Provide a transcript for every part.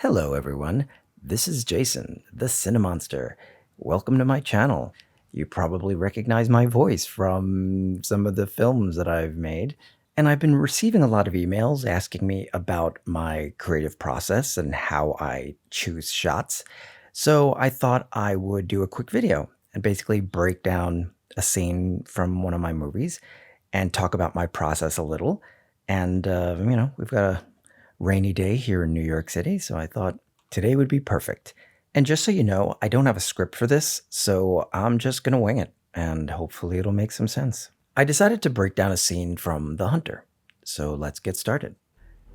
Hello everyone, this is Jason, the Cinemonster. Welcome to my channel. You probably recognize my voice from some of the films that I've made, and I've been receiving a lot of emails asking me about my creative process and how I choose shots. So I thought I would do a quick video and basically break down a scene from one of my movies and talk about my process a little. And, we've got a rainy day here in New York City, so I thought today would be perfect. And just so you know, I don't have a script for this, so I'm just gonna wing it, and hopefully it'll make some sense. I decided to break down a scene from The Hunter, so let's get started.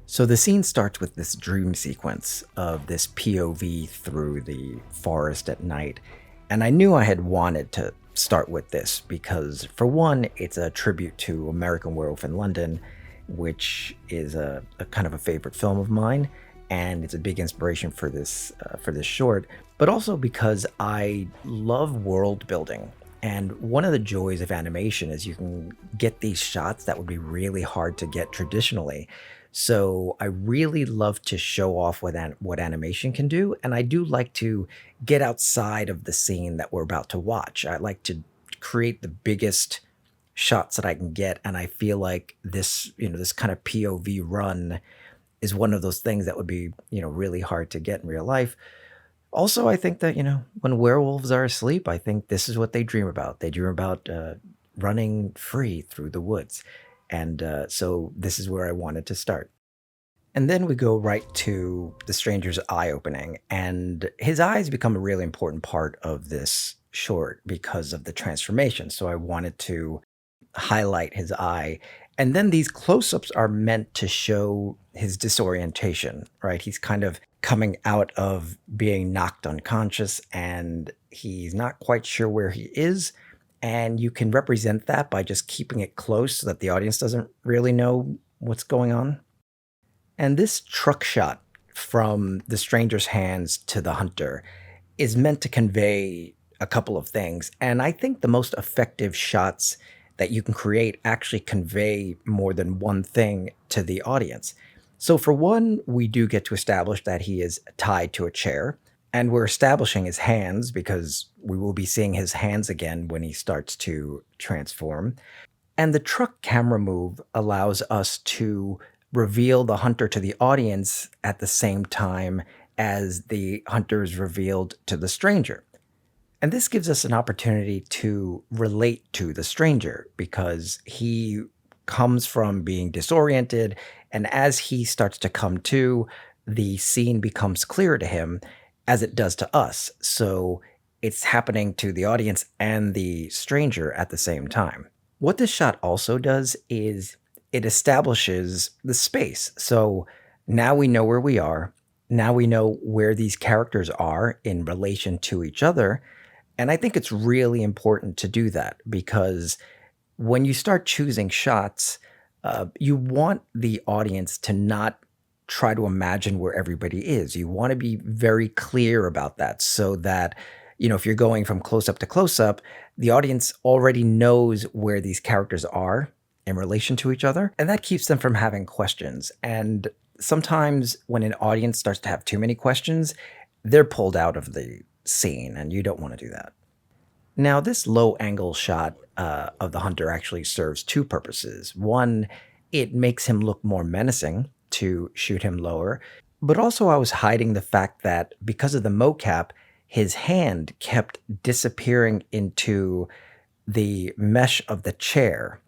So the scene starts with this dream sequence of this POV through the forest at night, and I knew I had wanted to start with this because, for one, it's a tribute to American Werewolf in London, which is a kind of a favorite film of mine, and it's a big inspiration for this short. But also because I love world building, and one of the joys of animation is you can get these shots that would be really hard to get traditionally. So I really love to show off what animation can do, and I do like to get outside of the scene that we're about to watch. I like to create the biggest shots that I can get, and I feel like this kind of POV run is one of those things that would be, really hard to get in real life. Also, I think that, when werewolves are asleep, I think this is what they dream about. They dream about running free through the woods. And so this is where I wanted to start. And then we go right to the stranger's eye opening, and his eyes become a really important part of this short because of the transformation. So I wanted to highlight his eye. And then these close ups are meant to show his disorientation, right? He's kind of coming out of being knocked unconscious and he's not quite sure where he is. And you can represent that by just keeping it close so that the audience doesn't really know what's going on. And this truck shot from the stranger's hands to the hunter is meant to convey a couple of things. And I think the most effective shots that you can create actually convey more than one thing to the audience. So, for one, we do get to establish that he is tied to a chair, and we're establishing his hands because we will be seeing his hands again when he starts to transform. And the truck camera move allows us to reveal the hunter to the audience at the same time as the hunter is revealed to the stranger. And this gives us an opportunity to relate to the stranger because he comes from being disoriented. And as he starts to come to, the scene becomes clearer to him as it does to us. So it's happening to the audience and the stranger at the same time. What this shot also does is it establishes the space. So now we know where we are. Now we know where these characters are in relation to each other. And I think it's really important to do that because when you start choosing shots, you want the audience to not try to imagine where everybody is. You want to be very clear about that so that, if you're going from close up to close up, the audience already knows where these characters are in relation to each other. And that keeps them from having questions. And sometimes when an audience starts to have too many questions, they're pulled out of the scene, and you don't want to do that. Now, this low angle shot of the hunter actually serves two purposes. One, it makes him look more menacing to shoot him lower, but also I was hiding the fact that because of the mocap, his hand kept disappearing into the mesh of the chair,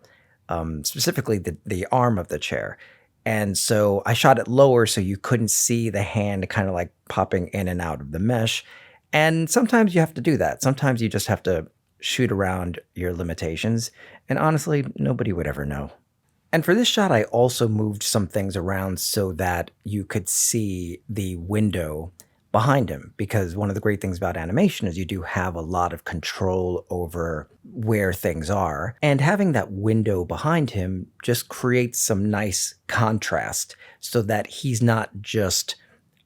specifically the arm of the chair. And so I shot it lower so you couldn't see the hand kind of like popping in and out of the mesh. And sometimes you have to do that. Sometimes you just have to shoot around your limitations. And honestly, nobody would ever know. And for this shot, I also moved some things around so that you could see the window behind him. Because one of the great things about animation is you do have a lot of control over where things are. And having that window behind him just creates some nice contrast so that he's not just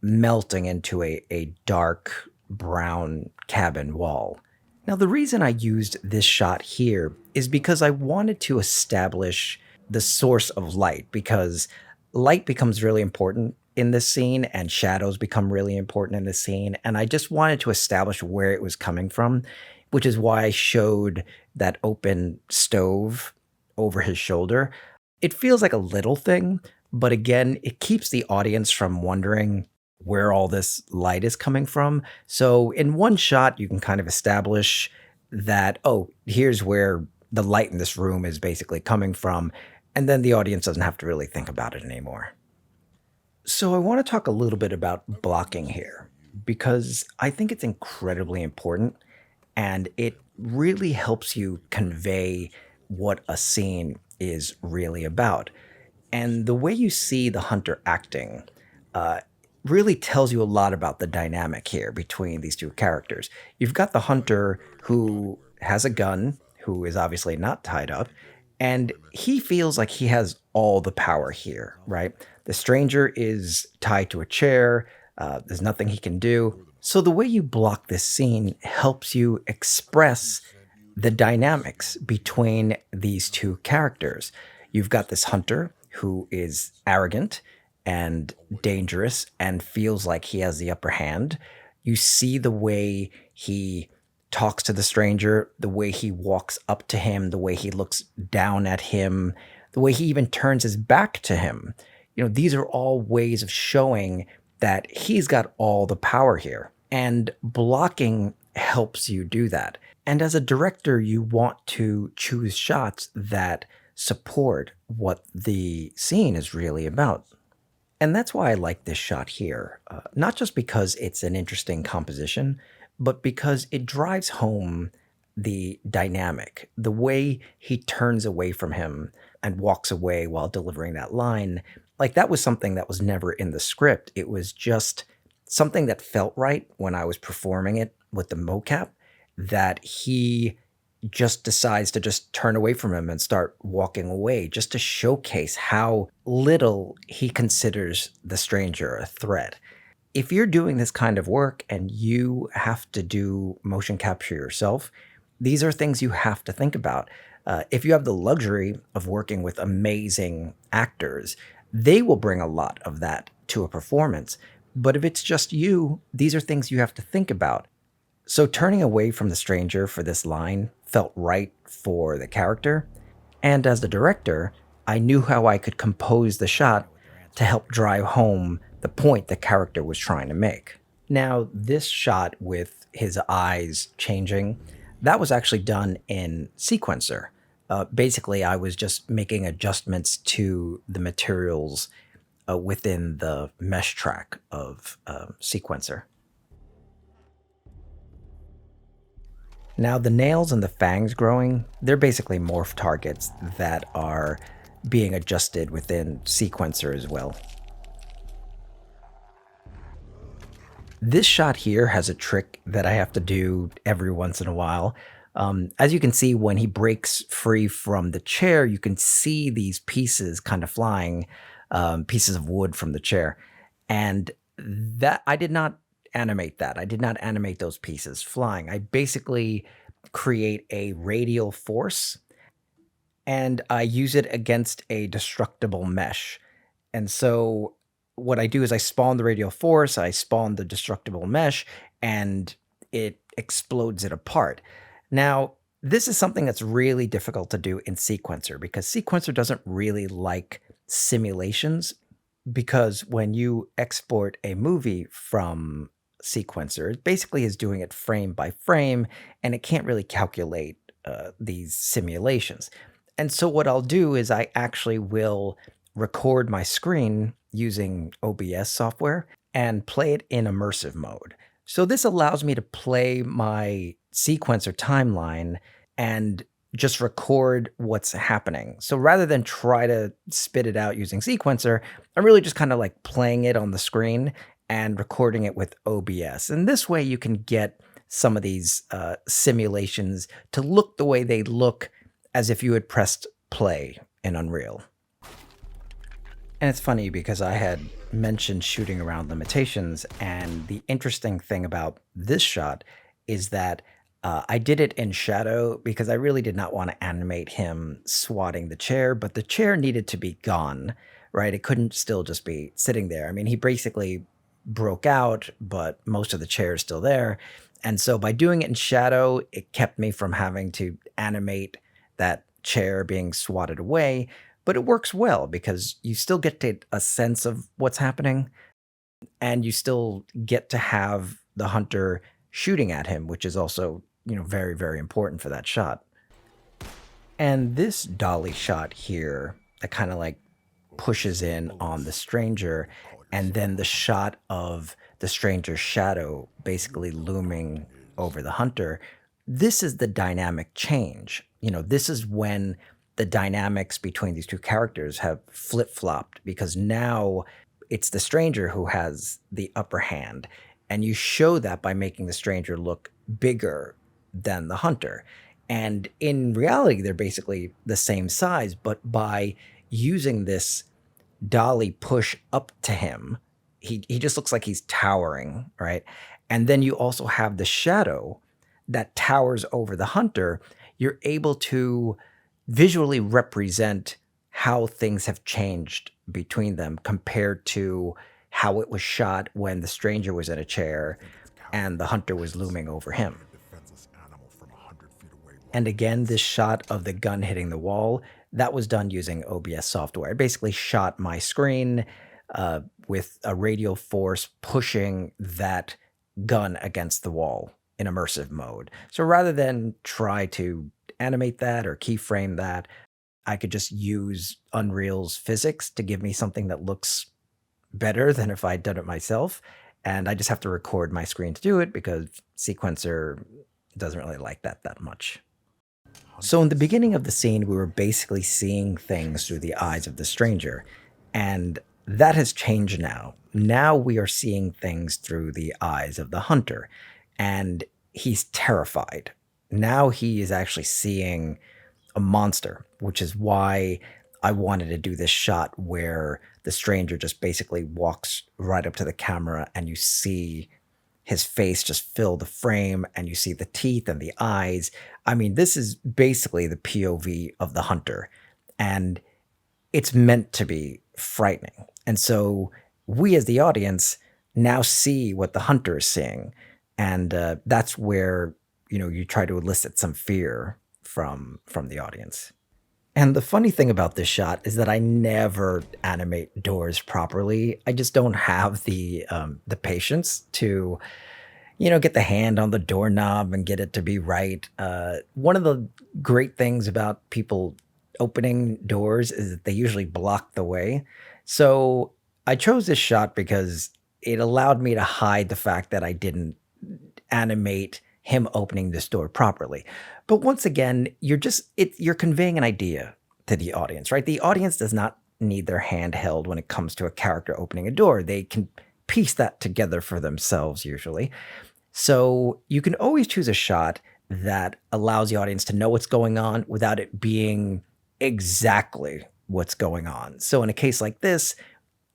melting into a dark brown cabin wall. Now, the reason I used this shot here is because I wanted to establish the source of light, because light becomes really important in this scene, and shadows become really important in this scene. And I just wanted to establish where it was coming from, which is why I showed that open stove over his shoulder. It feels like a little thing, but again, it keeps the audience from wondering where all this light is coming from. So in one shot, you can kind of establish that, oh, here's where the light in this room is basically coming from. And then the audience doesn't have to really think about it anymore. So I want to talk a little bit about blocking here because I think it's incredibly important and it really helps you convey what a scene is really about. And the way you see the hunter acting uh, really tells you a lot about the dynamic here between these two characters. You've got the hunter who has a gun, who is obviously not tied up, and he feels like he has all the power here, right? The stranger is tied to a chair, there's nothing he can do. So the way you block this scene helps you express the dynamics between these two characters. You've got this hunter who is arrogant and dangerous and feels like he has the upper hand. You see the way he talks to the stranger, the way he walks up to him, the way he looks down at him, the way he even turns his back to him. These are all ways of showing that he's got all the power here. And blocking helps you do that. And as a director, you want to choose shots that support what the scene is really about. And that's why I like this shot here. Not just because it's an interesting composition, but because it drives home the dynamic, the way he turns away from him and walks away while delivering that line. Like that was something that was never in the script. It was just something that felt right when I was performing it with the mocap, that he just decides to just turn away from him and start walking away just to showcase how little he considers the stranger a threat. If you're doing this kind of work and you have to do motion capture yourself, these are things you have to think about. If you have the luxury of working with amazing actors, they will bring a lot of that to a performance. But if it's just you, these are things you have to think about. So turning away from the stranger for this line felt right for the character. And as the director, I knew how I could compose the shot to help drive home the point the character was trying to make. Now, this shot with his eyes changing, that was actually done in sequencer. Basically, I was just making adjustments to the materials within the mesh track of sequencer. Now, the nails and the fangs growing, they're basically morph targets that are being adjusted within sequencer as well. This shot here has a trick that I have to do every once in a while. As you can see, when he breaks free from the chair, you can see these pieces kind of flying, pieces of wood from the chair. And that I did not animate that. I did not animate those pieces flying. I basically create a radial force and I use it against a destructible mesh. And so what I do is I spawn the radial force, I spawn the destructible mesh, and it explodes it apart. Now, this is something that's really difficult to do in sequencer because sequencer doesn't really like simulations, because when you export a movie from sequencer, it basically is doing it frame by frame, and it can't really calculate these simulations. And so what I'll do is I actually will record my screen using OBS software and play it in immersive mode. So this allows me to play my sequencer timeline and just record what's happening. So rather than try to spit it out using sequencer, I'm really just kind of like playing it on the screen and recording it with OBS. And this way you can get some of these simulations to look the way they look as if you had pressed play in Unreal. And it's funny because I had mentioned shooting around limitations, and the interesting thing about this shot is that I did it in shadow because I really did not want to animate him swatting the chair, but the chair needed to be gone right? It couldn't still just be sitting there. I mean, he basically broke out, but most of the chair is still there. And so by doing it in shadow, it kept me from having to animate that chair being swatted away. But it works well because you still get to a sense of what's happening, and you still get to have the hunter shooting at him, which is also, very, very important for that shot. And this dolly shot here that kind of like pushes in on the stranger, and then the shot of the stranger's shadow basically looming over the hunter. This is the dynamic change. This is when the dynamics between these two characters have flip flopped, because now it's the stranger who has the upper hand. And you show that by making the stranger look bigger than the hunter. And in reality, they're basically the same size, but by using this dolly push up to him, he just looks like he's towering, right? And then you also have the shadow that towers over the hunter. You're able to visually represent how things have changed between them compared to how it was shot when the stranger was in a chair and the hunter was looming over him. And again, this shot of the gun hitting the wall, that was done using OBS software. I basically shot my screen with a radial force pushing that gun against the wall in immersive mode. So rather than try to animate that or keyframe that, I could just use Unreal's physics to give me something that looks better than if I'd done it myself. And I just have to record my screen to do it because Sequencer doesn't really like that much. So in the beginning of the scene, we were basically seeing things through the eyes of the stranger. And that has changed now. Now we are seeing things through the eyes of the hunter. And he's terrified. Now he is actually seeing a monster, which is why I wanted to do this shot where the stranger just basically walks right up to the camera and you see his face just fill the frame and you see the teeth and the eyes. I mean, this is basically the POV of the hunter, and it's meant to be frightening. And so we as the audience now see what the hunter is seeing. And that's where, you try to elicit some fear from the audience. And the funny thing about this shot is that I never animate doors properly. I just don't have the patience to, get the hand on the doorknob and get it to be right. One of the great things about people opening doors is that they usually block the way. So I chose this shot because it allowed me to hide the fact that I didn't animate him opening this door properly. But once again, you're conveying an idea to the audience, right? The audience does not need their hand held when it comes to a character opening a door. They can piece that together for themselves usually. So you can always choose a shot that allows the audience to know what's going on without it being exactly what's going on. So in a case like this,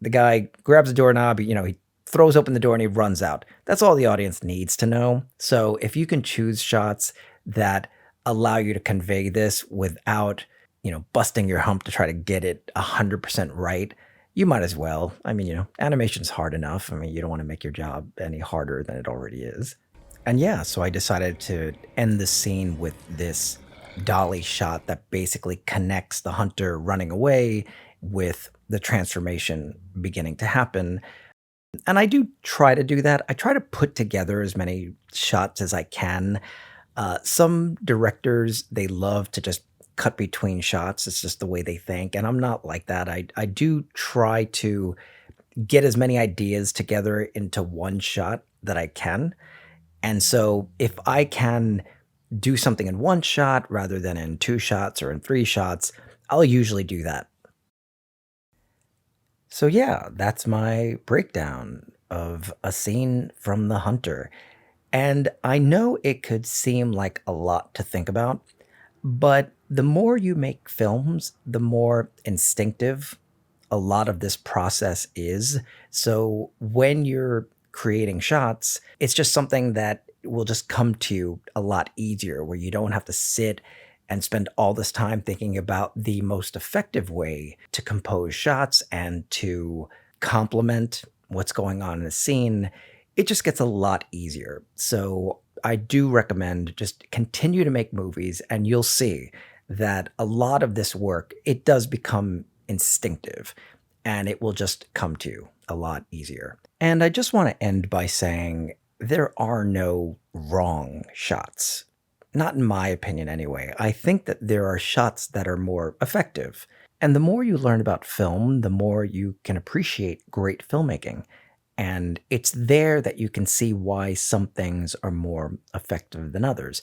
the guy grabs the doorknob, he throws open the door and he runs out. That's all the audience needs to know. So if you can choose shots that allow you to convey this without, busting your hump to try to get it 100% right, you might as well. I mean, animation's hard enough. I mean, you don't want to make your job any harder than it already is. And yeah, so I decided to end the scene with this dolly shot that basically connects the hunter running away with the transformation beginning to happen. And I do try to do that. I try to put together as many shots as I can. Some directors, they love to just cut between shots. It's just the way they think. And I'm not like that. I do try to get as many ideas together into one shot that I can. And so if I can do something in one shot rather than in two shots or in three shots, I'll usually do that. So yeah, that's my breakdown of a scene from The Hunter. And I know it could seem like a lot to think about, but the more you make films, the more instinctive a lot of this process is. So when you're creating shots, it's just something that will just come to you a lot easier, where you don't have to sit and spend all this time thinking about the most effective way to compose shots and to complement what's going on in the scene, it just gets a lot easier. So I do recommend just continue to make movies and you'll see that a lot of this work, it does become instinctive and it will just come to you a lot easier. And I just want to end by saying there are no wrong shots. Not in my opinion, anyway. I think that there are shots that are more effective. And the more you learn about film, the more you can appreciate great filmmaking. And it's there that you can see why some things are more effective than others.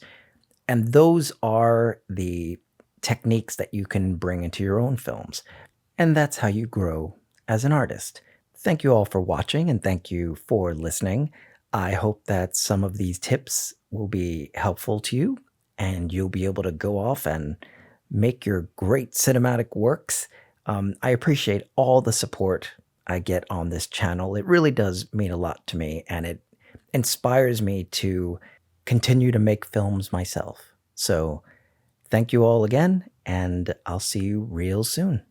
And those are the techniques that you can bring into your own films. And that's how you grow as an artist. Thank you all for watching and thank you for listening. I hope that some of these tips will be helpful to you and you'll be able to go off and make your great cinematic works. I appreciate all the support I get on this channel. It really does mean a lot to me and it inspires me to continue to make films myself. So thank you all again, and I'll see you real soon.